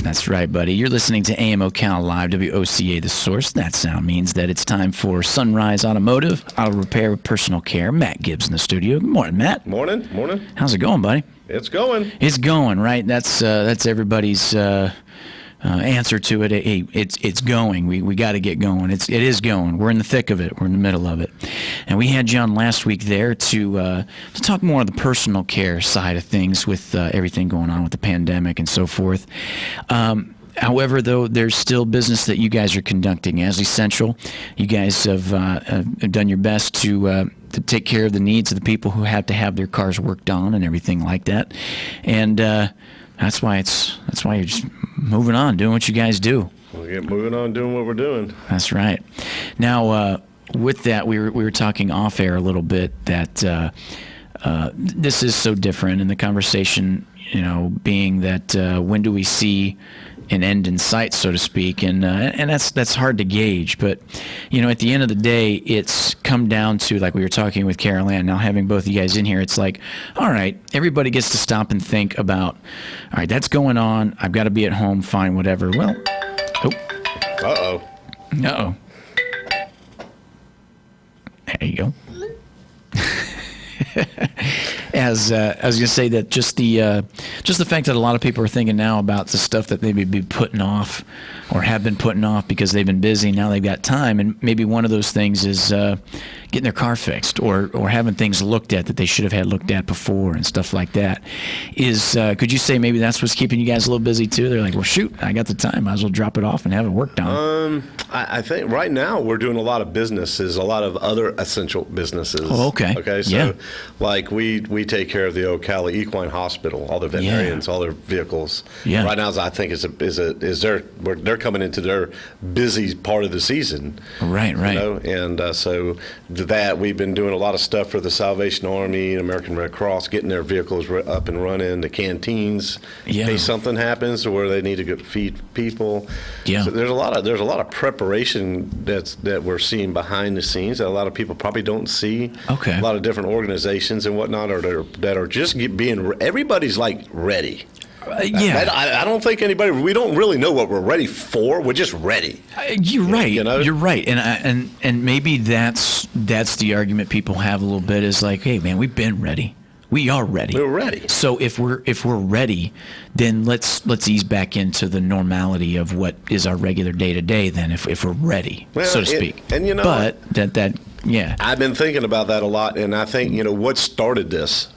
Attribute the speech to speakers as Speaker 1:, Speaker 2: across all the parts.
Speaker 1: That's right, buddy. You're listening to AM Ocala Live, WOCA, The Source. That sound means that it's time for Sonrise Automotive, auto repair with personal care. Matt Gibbs in the studio. Good morning, Matt.
Speaker 2: Morning.
Speaker 1: How's it going, buddy?
Speaker 2: It's going.
Speaker 1: It's going, right? That's everybody's answer to it. Hey, it's going. We got to get going. It is going. We're in the thick of it. We're in the middle of it. And we had you on last week there to talk more of the personal care side of things with everything going on with the pandemic and so forth. However, though, there's still business that you guys are conducting as essential. You guys have done your best to take care of the needs of the people who have to have their cars worked on and everything like that. And that's why you're just moving on, doing what you guys do.
Speaker 2: We'll get moving on, doing what we're doing.
Speaker 1: That's right. Now, with that, we were talking off air a little bit that this is so different, and the conversation, being that when do we see an end in sight, so to speak, and that's hard to gauge. But at the end of the day, it's come down to, like we were talking with Carol Ann. Now having both of you guys in here, it's like, all right, everybody gets to stop and think about, all right, that's going on. I've got to be at home, fine, whatever. Well, uh-oh. There you go. As I was going to say that just the fact that a lot of people are thinking now about the stuff that they may be putting off or have been putting off because they've been busy, now they've got time, and maybe one of those things is getting their car fixed or having things looked at that they should have had looked at before and stuff like that. Could you say maybe that's what's keeping you guys a little busy too? They're like, well, shoot, I got the time, might as well drop it off and have it worked on.
Speaker 2: I think right now we're doing a lot of businesses, a lot of other essential businesses.
Speaker 1: Oh, okay.
Speaker 2: Okay, so like we take care of the Ocala Equine Hospital, all their veterinarians, all their vehicles.
Speaker 1: Yeah.
Speaker 2: Right now, I think they're coming into their busy part of the season.
Speaker 1: Right.
Speaker 2: And so that we've been doing a lot of stuff for the Salvation Army and American Red Cross, getting their vehicles up and running, the canteens, in case something happens or where they need to go feed people.
Speaker 1: Yeah.
Speaker 2: So there's a lot of preparation that we're seeing behind the scenes that a lot of people probably don't see.
Speaker 1: Okay.
Speaker 2: A lot of different organizations and whatnot that are just everybody's like ready. I don't think we don't really know what we're ready for. We're just ready.
Speaker 1: You're right. You're right. And maybe that's the argument people have a little bit is like, hey man, we've been ready. We are ready.
Speaker 2: We're ready.
Speaker 1: So if we're ready, then let's ease back into the normality of what is our regular day to day. Then if we're ready, so to speak. But I've
Speaker 2: been thinking about that a lot, and I think what started this.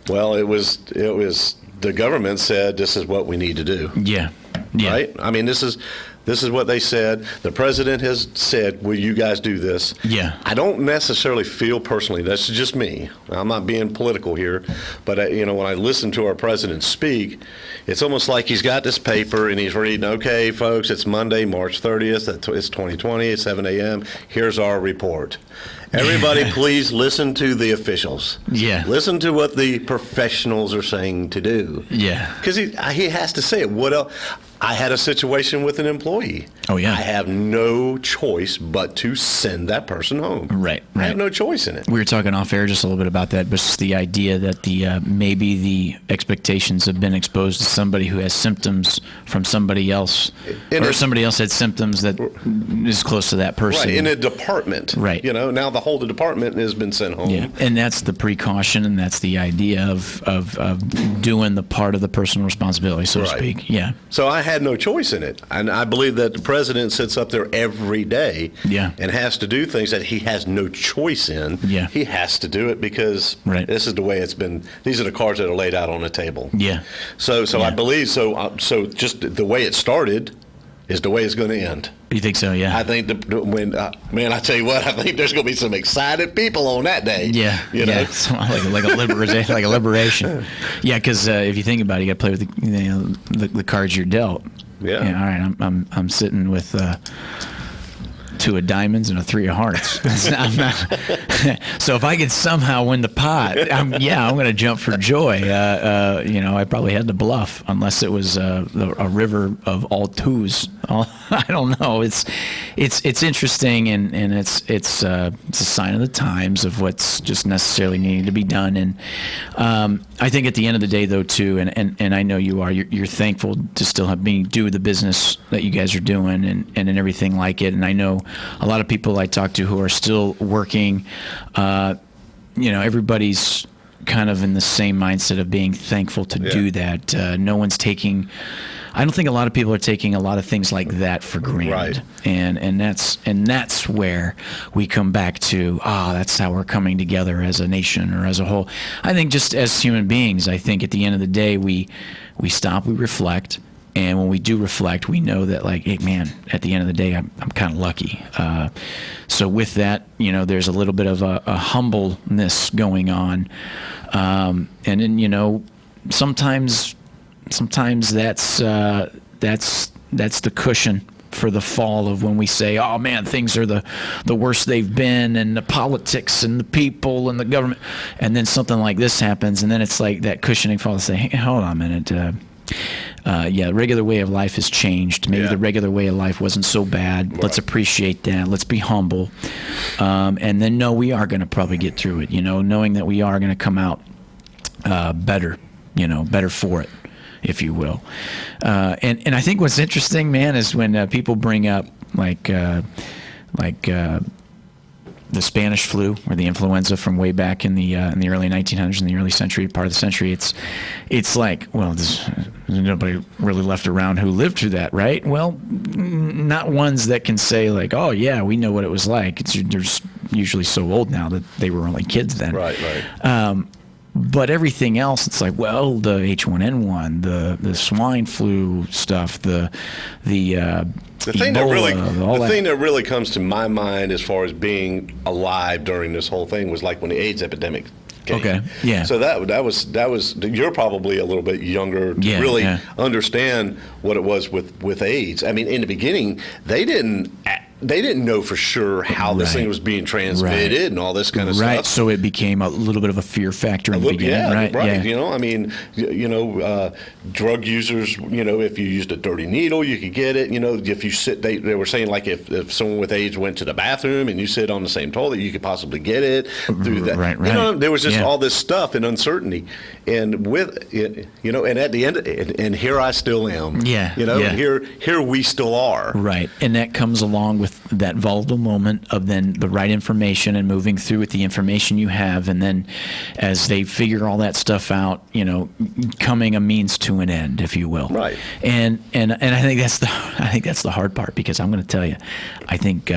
Speaker 2: Well, it was the government said this is what we need to do.
Speaker 1: Yeah.
Speaker 2: Right. I mean, this is what they said. The president has said, will you guys do this?
Speaker 1: Yeah.
Speaker 2: I don't necessarily feel personally, that's just me. I'm not being political here, but when I listen to our president speak, it's almost like he's got this paper and he's reading, okay, folks, it's Monday, March 30th, it's 2020, it's 7 a.m., here's our report. Everybody, please listen to the officials.
Speaker 1: Yeah.
Speaker 2: Listen to what the professionals are saying to do.
Speaker 1: Yeah.
Speaker 2: Because he has to say it. What else? I had a situation with an employee.
Speaker 1: Oh, yeah.
Speaker 2: I have no choice but to send that person home.
Speaker 1: Right.
Speaker 2: I have no choice in it.
Speaker 1: We were talking off air just a little bit about that, but it's the idea that maybe the expectations have been exposed to somebody who has symptoms from somebody else, or somebody else had symptoms that is close to that person.
Speaker 2: Right, in a department.
Speaker 1: Right.
Speaker 2: Now the whole department has been sent home.
Speaker 1: Yeah, and that's the precaution, and that's the idea of doing the part of the personal responsibility, so to speak. Yeah.
Speaker 2: So I had no choice in it. And I believe that the president sits up there every day and has to do things that he has no choice in.
Speaker 1: Yeah.
Speaker 2: He has to do it because this is the way it's been. These are the cards that are laid out on the table.
Speaker 1: Yeah.
Speaker 2: So I believe, so just the way it started is the way it's going to end.
Speaker 1: You think so? Yeah.
Speaker 2: I think I tell you what, I think there's going to be some excited people on that day.
Speaker 1: Yeah.
Speaker 2: know,
Speaker 1: like a liberation. Yeah, because if you think about it, you got to play with the cards you're dealt.
Speaker 2: Yeah.
Speaker 1: All right. I'm sitting with 2 of diamonds and a 3 of hearts. So if I could somehow win the pot, I'm going to jump for joy. I probably had to bluff unless it was a river of all 2s. I don't know. It's interesting, and it's a sign of the times of what's just necessarily needing to be done. And I think at the end of the day, though, too, and I know you are, you're thankful to still do the business that you guys are doing and everything like it. And I know a lot of people I talk to who are still working. Everybody's kind of in the same mindset of being thankful to do that. No one's taking. I don't think a lot of people are taking a lot of things like that for granted.
Speaker 2: Right.
Speaker 1: And that's where we come back to, that's how we're coming together as a nation or as a whole. I think just as human beings, I think at the end of the day, we stop, we reflect, and when we do reflect, we know that, like, hey, man, at the end of the day, I'm kind of lucky. So with that, there's a little bit of a humbleness going on. And then, sometimes that's the cushion for the fall of when we say, oh man, things are the worst they've been, and the politics and the people and the government, and then something like this happens, and then it's like that cushioning fall to say, hey, hold on a minute, the regular way of life has changed. Maybe the regular way of life wasn't so bad. Right. Let's appreciate that. Let's be humble, and then we are going to probably get through it, knowing that we are going to come out better for it, if you will. And I think what's interesting, man, is when people bring up like the Spanish flu or the influenza from way back in the early 1900s, in the early part of the century. It's like, well, there's nobody really left around who lived through that, right? Well, not ones that can say like, oh yeah, we know what it was like. They're usually so old now that they were only kids then.
Speaker 2: Right.
Speaker 1: But everything else, it's like, well, the H1N1, the swine flu stuff, the
Speaker 2: thing
Speaker 1: Ebola,
Speaker 2: that really comes to my mind as far as being alive during this whole thing was like when the AIDS epidemic came.
Speaker 1: Okay. Yeah.
Speaker 2: So that was you're probably a little bit younger to understand what it was with AIDS. I mean, in the beginning, they didn't know for sure how this thing was being transmitted and all this kind of stuff.
Speaker 1: Right, so it became a little bit of a fear factor in the beginning, right?
Speaker 2: Yeah. I mean, drug users, if you used a dirty needle, you could get it. If you sit, they were saying like if someone with AIDS went to the bathroom and you sit on the same toilet, you could possibly get it through that.
Speaker 1: Right.
Speaker 2: There was just all this stuff and uncertainty, and with it, and at the end, and here I still am. Here we still are.
Speaker 1: Right, and that comes along with that volatile moment of then the right information and moving through with the information you have, and then as they figure all that stuff out, coming a means to an end, if you will.
Speaker 2: Right.
Speaker 1: And I think that's the hard part, because I'm going to tell you, I think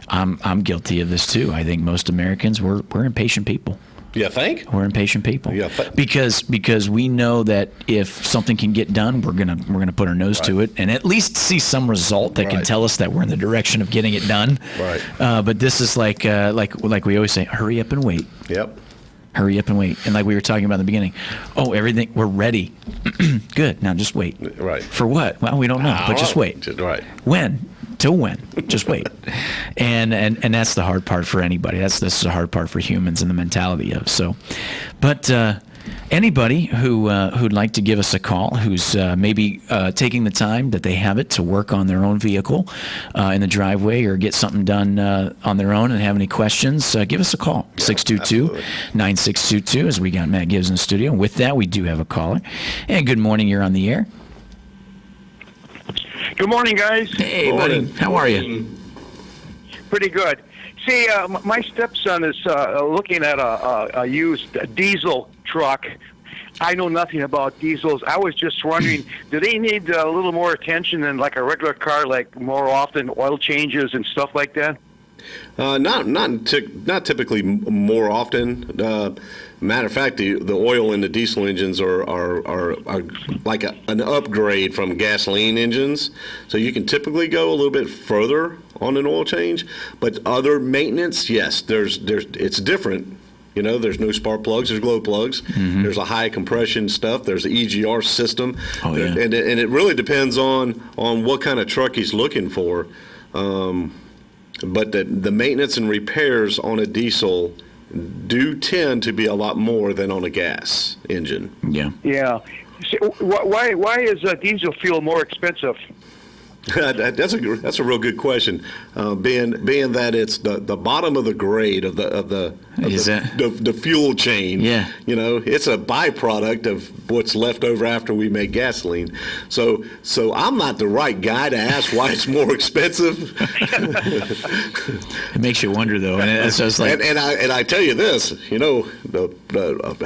Speaker 1: I'm guilty of this too. I think most Americans we're impatient people.
Speaker 2: You think?
Speaker 1: We're impatient people. Because we know that if something can get done, we're gonna put our nose to it and at least see some result that can tell us that we're in the direction of getting it done.
Speaker 2: Right.
Speaker 1: But this is like we always say, hurry up and wait.
Speaker 2: Yep.
Speaker 1: Hurry up and wait. And like we were talking about in the beginning, everything, we're ready. Good. Now just wait.
Speaker 2: Right.
Speaker 1: For what? Well, we don't know, but just wait.
Speaker 2: Right.
Speaker 1: When? Till when? Just wait. And that's the hard part for anybody. This is the hard part for humans and the mentality of so. But anybody who'd like to give us a call, who's maybe taking the time that they have it to work on their own vehicle in the driveway or get something done on their own and have any questions, give us a call. 622-9622, as we got Matt Gibbs in the studio. And with that, we do have a caller. And good morning, you're on the air.
Speaker 3: Good morning, guys.
Speaker 1: Hey, buddy. How are you?
Speaker 3: Pretty good. See, my stepson is looking at a used diesel truck. I know nothing about diesels. I was just wondering, do they need a little more attention than like a regular car, like more often oil changes and stuff like that?
Speaker 2: Not typically more often. Matter of fact, the oil in the diesel engines are like an upgrade from gasoline engines. So you can typically go a little bit further on an oil change. But other maintenance, yes, it's different. There's no spark plugs, there's glow plugs. Mm-hmm. There's a high compression stuff. There's the EGR system.
Speaker 1: Oh, yeah.
Speaker 2: And it really depends on what kind of truck he's looking for. But the maintenance and repairs on a diesel do tend to be a lot more than on a gas engine.
Speaker 1: Yeah.
Speaker 3: Yeah. So why is diesel fuel more expensive?
Speaker 2: That's a real good question. Being that it's the bottom of the grade of the fuel chain.
Speaker 1: Yeah.
Speaker 2: It's a byproduct of what's left over after we make gasoline. So I'm not the right guy to ask why it's more expensive.
Speaker 1: It makes you wonder, though, and it's just like,
Speaker 2: and I tell you this,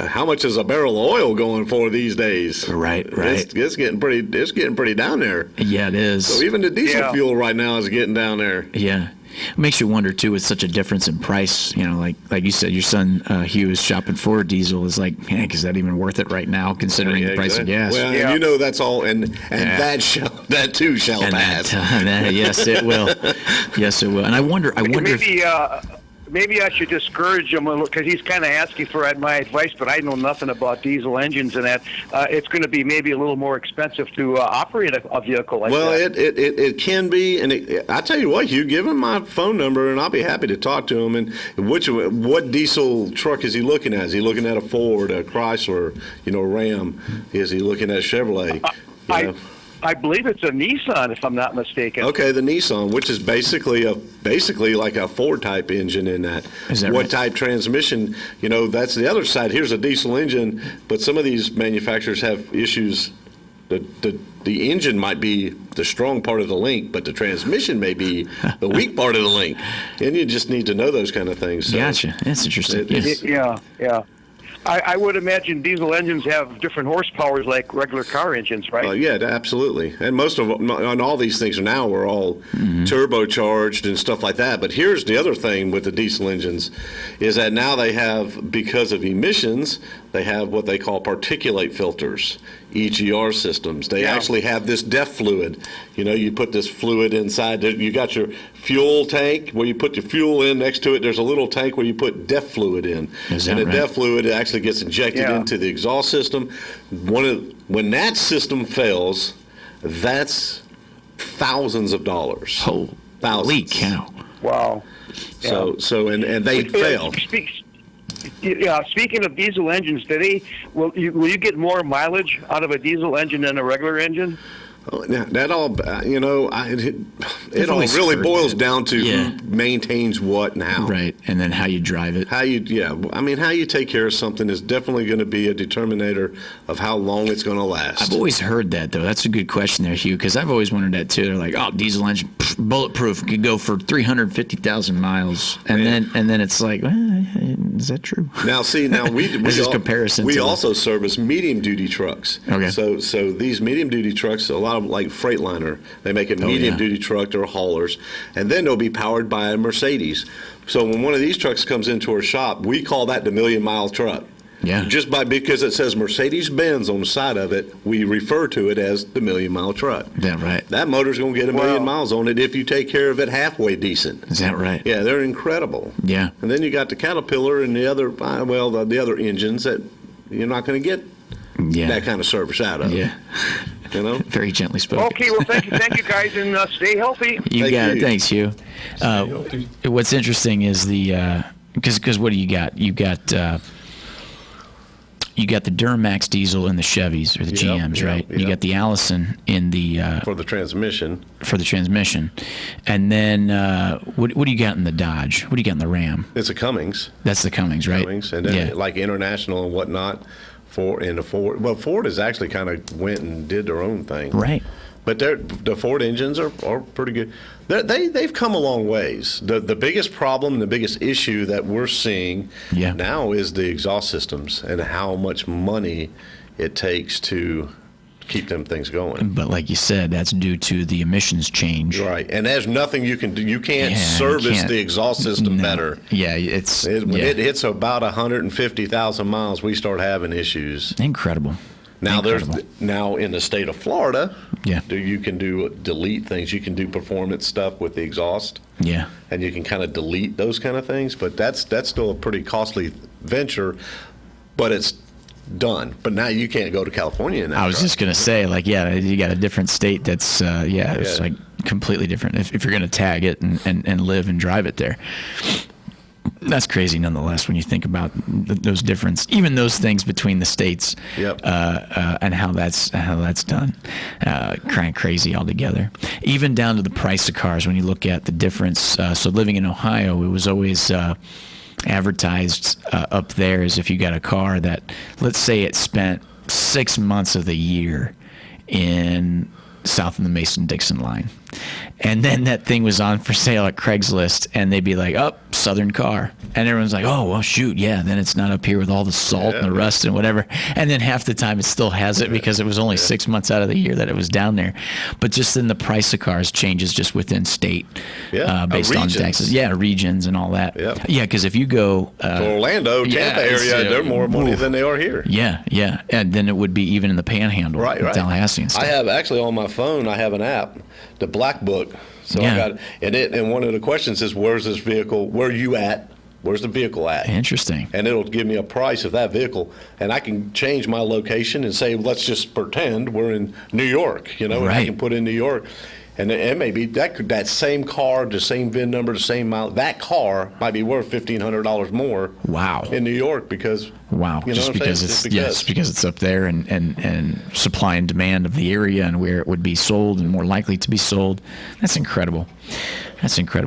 Speaker 2: how much is a barrel of oil going for these days?
Speaker 1: Right.
Speaker 2: It's getting pretty down there.
Speaker 1: Yeah, it is.
Speaker 2: So even the diesel fuel right now is getting down there.
Speaker 1: Yeah. It makes you wonder, too, with such a difference in price. Like you said, your son, Hugh, is shopping for a diesel. Is like, is that even worth it right now, considering the price of gas?
Speaker 2: Well, and that's all, and that too shall pass.
Speaker 1: Yes, it will. Yes, it will. And I wonder
Speaker 3: Maybe I should discourage him because he's kind of asking for my advice, but I know nothing about diesel engines and that. It's going to be maybe a little more expensive to operate a vehicle like that.
Speaker 2: Well, it can be, and I tell you what, Hugh, give him my phone number, and I'll be happy to talk to him. And what diesel truck is he looking at? Is he looking at a Ford, a Chrysler, a Ram? Is he looking at a Chevrolet?
Speaker 3: I believe it's a Nissan, if I'm not mistaken.
Speaker 2: Okay, the Nissan, which is basically like a Ford type engine in that.
Speaker 1: Is that
Speaker 2: what
Speaker 1: right?
Speaker 2: type transmission? That's the other side. Here's a diesel engine, but some of these manufacturers have issues. The engine might be the strong part of the link, but the transmission may be the weak part of the link, and you just need to know those kind of things. So
Speaker 1: gotcha. That's interesting.
Speaker 3: Yeah. I would imagine diesel engines have different horsepowers like regular car engines, right?
Speaker 2: Yeah, absolutely. And most of on all these things now we're all turbocharged and stuff like that. But here's the other thing with the diesel engines is that now they have, because of emissions, they have what they call particulate filters, EGR systems. They actually have this DEF fluid. You put this fluid inside. You got your fuel tank where you put your fuel in. Next to it, there's a little tank where you put DEF fluid in.
Speaker 1: Is that
Speaker 2: and the
Speaker 1: right?
Speaker 2: DEF fluid actually gets injected into the exhaust system. When that system fails, that's thousands of dollars.
Speaker 1: Holy
Speaker 2: Thousands.
Speaker 1: cow.
Speaker 3: Wow.
Speaker 2: And they fail.
Speaker 3: Speaking of diesel engines, will you get more mileage out of a diesel engine than a regular engine?
Speaker 2: That all, it all really boils down to who maintains what and how.
Speaker 1: Right, and then how you drive it.
Speaker 2: How you take care of something is definitely going to be a determinator of how long it's going to last.
Speaker 1: I've always heard that, though. That's a good question there, Hugh, because I've always wondered that, too. They're like, diesel engine, bulletproof, could go for 350,000 miles. And then it's like, is that true?
Speaker 2: Now we also service medium-duty trucks.
Speaker 1: Okay.
Speaker 2: So these medium-duty trucks, a lot of like Freightliner, they make a medium-duty truck, they're haulers, and then they'll be powered by a Mercedes. So when one of these trucks comes into our shop, we call that the million-mile truck.
Speaker 1: Yeah.
Speaker 2: Because it says Mercedes-Benz on the side of it, we refer to it as the million-mile truck.
Speaker 1: Yeah, right.
Speaker 2: That motor's going to get a million miles on it if you take care of it halfway decent.
Speaker 1: Is that right?
Speaker 2: Yeah, they're incredible.
Speaker 1: Yeah.
Speaker 2: And then you got the Caterpillar and the other engines that you're not going to get that kind of service out of.
Speaker 1: Yeah. Very gently spoken.
Speaker 3: Okay, well, thank you guys, and stay healthy.
Speaker 1: You got it. Thanks, Hugh. What's interesting is because what do you got? You got the Duramax diesel in the Chevys or the GMs, right? You got the Allison in the
Speaker 2: for the transmission.
Speaker 1: And then what do you got in the Dodge? What do you got in the Ram?
Speaker 2: It's a Cummins.
Speaker 1: That's the Cummins, right?
Speaker 2: Cummins, and then like International and whatnot. Ford has actually kind of went and did their own thing,
Speaker 1: right?
Speaker 2: But the Ford engines are pretty good. They've come a long ways. The biggest problem, the biggest issue that we're seeing now is the exhaust systems and how much money it takes to keep them things going.
Speaker 1: But like you said, that's due to the emissions change.
Speaker 2: Right. And there's nothing you can do. You can't service the exhaust system better.
Speaker 1: Yeah,
Speaker 2: when it hits about 150,000 miles, we start having issues.
Speaker 1: Incredible.
Speaker 2: Now now in the state of Florida, you can delete things. You can do performance stuff with the exhaust.
Speaker 1: Yeah.
Speaker 2: And you can kind of delete those kind of things, but that's still a pretty costly venture, but it's done. But now you can't go to California in that.
Speaker 1: I was just going to say, you got a different state that's it's like completely different if you're going to tag it and live and drive it there. That's crazy, nonetheless, when you think about those difference, even those things between the states,
Speaker 2: Yep.
Speaker 1: And how that's done, crazy altogether. Even down to the price of cars. When you look at the difference, so living in Ohio, it was always advertised up there as if you got a car that, let's say, it spent 6 months of the year in south of the Mason-Dixon line. And then that thing was on for sale at Craigslist, and they'd be like, oh, Southern car. And everyone's like, oh, well, shoot, yeah, then it's not up here with all the salt and the rust and whatever. And then half the time it still has it because it was only 6 months out of the year that it was down there. But just then the price of cars changes just within state based on taxes. Yeah, regions and all that. Yeah, because if you go...
Speaker 2: Orlando, Tampa area, they're more money than they are here.
Speaker 1: Yeah. And then it would be even in the Panhandle,
Speaker 2: right.
Speaker 1: Tallahassee and stuff.
Speaker 2: I have, actually, on my phone, I have an app, the Black Book. So I got and one of the questions is, where's this vehicle? Where are you at? Where's the vehicle at?
Speaker 1: Interesting.
Speaker 2: And it'll give me a price of that vehicle, and I can change my location and say, let's just pretend we're in New York, and I can put in New York. And it may be that same car, the same VIN number, the same mile. That car might be worth $1,500 more.
Speaker 1: Wow.
Speaker 2: In New York because.
Speaker 1: Wow. Just because it's up there and supply and demand of the area and where it would be sold and more likely to be sold. That's incredible.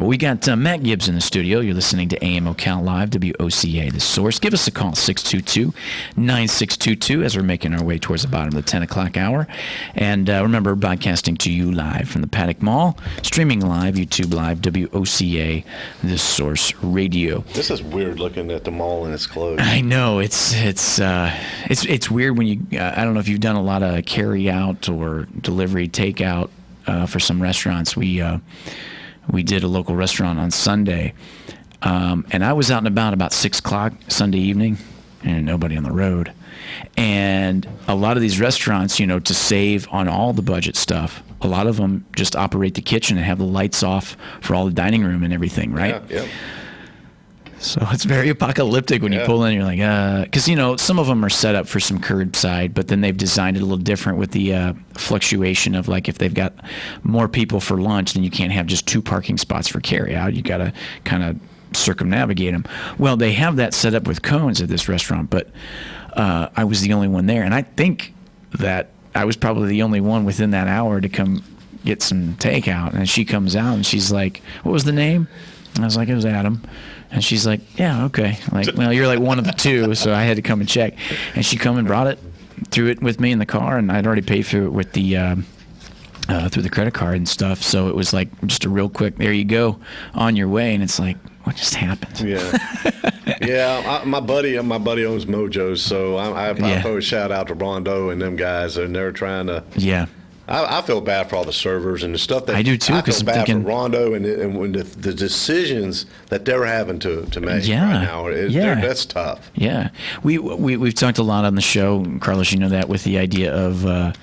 Speaker 1: We got Matt Gibbs in the studio. You're listening to AM Ocala Live, WOCA, The Source. Give us a call, 622-9622, as we're making our way towards the bottom of the 10 o'clock hour. And remember, broadcasting to you live from the Paddock Mall, streaming live, YouTube Live, WOCA, The Source Radio.
Speaker 2: This is weird looking at the mall and it's closed.
Speaker 1: I know. It's weird when you, I don't know if you've done a lot of carry out or delivery takeout for some restaurants. We did a local restaurant on Sunday, and I was out and about 6 o'clock Sunday evening, and nobody on the road. And a lot of these restaurants, to save on all the budget stuff, a lot of them just operate the kitchen and have the lights off for all the dining room and everything, right?
Speaker 2: Yeah.
Speaker 1: So it's very apocalyptic when you pull in. You're like, because some of them are set up for some curbside, but then they've designed it a little different with the fluctuation of, like, if they've got more people for lunch, then you can't have just 2 parking spots for carry out. You got to kind of circumnavigate them. Well, they have that set up with cones at this restaurant, but I was the only one there, and I think that I was probably the only one within that hour to come get some takeout. And she comes out and she's like, "What was the name?" And I was like, "It was Adam." And she's like, "Yeah, okay." Like, well, you're like one of the 2, so I had to come and check. And she come and brought it, threw it with me in the car, and I'd already paid for it with the through the credit card and stuff. So it was like just a real quick, there you go, on your way. And it's like, what just happened?
Speaker 2: Yeah. My buddy owns Mojo's, so I throw a shout out to Rondo and them guys, and they're trying to.
Speaker 1: Yeah.
Speaker 2: I feel bad for all the servers and the stuff that
Speaker 1: I do too.
Speaker 2: I feel bad
Speaker 1: for
Speaker 2: Rondo and when the decisions that they're having to make right now. That's tough.
Speaker 1: Yeah, we've talked a lot on the show, Carlos. You know that, with the idea of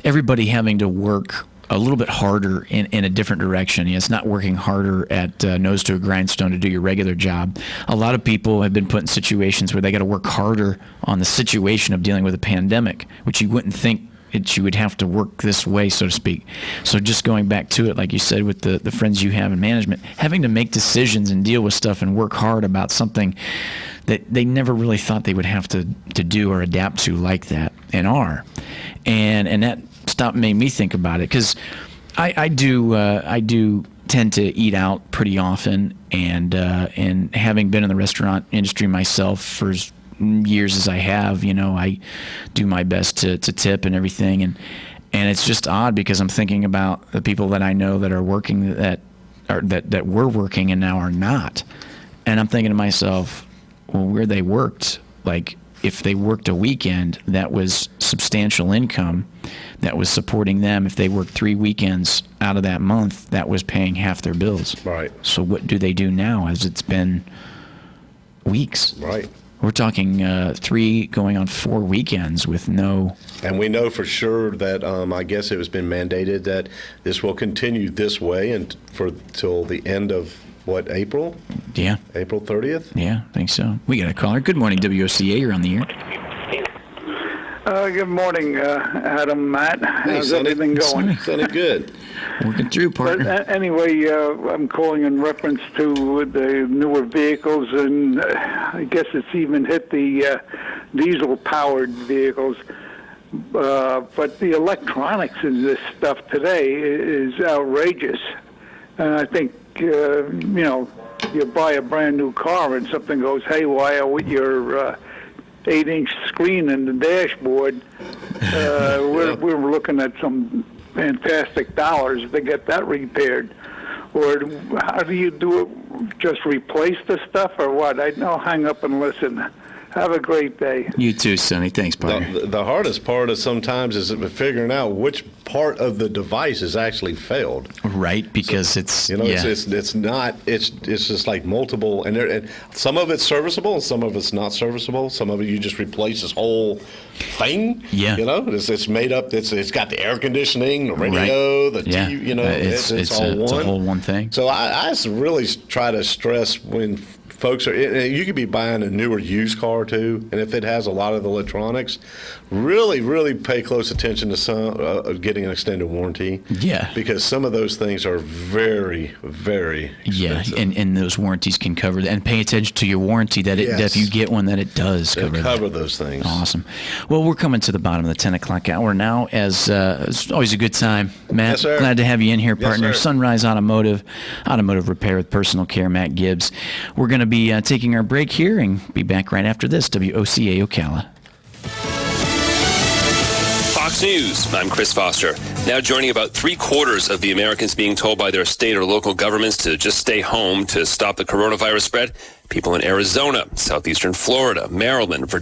Speaker 1: everybody having to work a little bit harder in a different direction. It's not working harder at nose to a grindstone to do your regular job. A lot of people have been put in situations where they got to work harder on the situation of dealing with a pandemic, which you wouldn't think you would have to work this way, so to speak. So just going back to it, like you said, with the friends you have in management, having to make decisions and deal with stuff and work hard about something that they never really thought they would have to do or adapt to like that, and are. And that made me think about it, because I do tend to eat out pretty often, and having been in the restaurant industry myself for years as I have, I do my best to tip and everything, and it's just odd because I'm thinking about the people that I know that are working that were working and now are not, and I'm thinking to myself, well, where they worked, like if they worked a weekend, that was substantial income that was supporting them. If they worked 3 weekends out of that month, that was paying half their bills.
Speaker 2: Right.
Speaker 1: So what do they do now, as it's been weeks?
Speaker 2: Right.
Speaker 1: We're talking 3 going on 4 weekends with no.
Speaker 2: And we know for sure that I guess it has been mandated that this will continue this way and till the end of April?
Speaker 1: Yeah.
Speaker 2: April 30th?
Speaker 1: Yeah, I think so. We got a caller. Good morning, WOCA. You're on the air.
Speaker 4: Good morning, Adam, Matt.
Speaker 2: Hey,
Speaker 4: How's
Speaker 2: Sonny.
Speaker 4: everything going?
Speaker 2: Sonny, good.
Speaker 1: Working through,
Speaker 4: But
Speaker 1: partner.
Speaker 4: anyway, I'm calling in reference to the newer vehicles, and I guess it's even hit the diesel-powered vehicles. But the electronics in this stuff today is outrageous. And I think, you buy a brand new car and something goes haywire with your 8-inch screen in the dashboard. We're looking at some fantastic dollars to get that repaired. Or how do you do it? Just replace the stuff or what? I'll hang up and listen. Have a great day.
Speaker 1: You too, Sonny. Thanks, partner.
Speaker 2: The hardest part is sometimes is figuring out which part of the device has actually failed.
Speaker 1: Right, because it's
Speaker 2: it's just like multiple, and some of it's serviceable and some of it's not serviceable. Some of it you just replace this whole thing.
Speaker 1: Yeah,
Speaker 2: it's made up. It's got the air conditioning, the radio, the TV. It's all one.
Speaker 1: It's a whole one thing.
Speaker 2: So I really try to stress when folks are, you could be buying a newer used car too, and if it has a lot of the electronics, really pay close attention to some getting an extended warranty.
Speaker 1: Yeah,
Speaker 2: because some of those things are very expensive.
Speaker 1: Yeah, and those warranties can cover that. And pay attention to your warranty that that if you get one, that it does cover
Speaker 2: those things.
Speaker 1: Awesome. Well, we're coming to the bottom of the 10 o'clock hour now. As it's always a good time, Matt.
Speaker 2: Yes, sir.
Speaker 1: Glad to have you in here, partner.
Speaker 2: Yes, sir.
Speaker 1: Sunrise Automotive repair with personal care. Matt Gibbs. We're going to be taking our break here and be back right after this. WOCA Ocala.
Speaker 5: Fox News, I'm Chris Foster. Now joining about 3/4 of the Americans being told by their state or local governments to just stay home to stop the coronavirus spread. People in Arizona, southeastern Florida, Maryland, Virginia,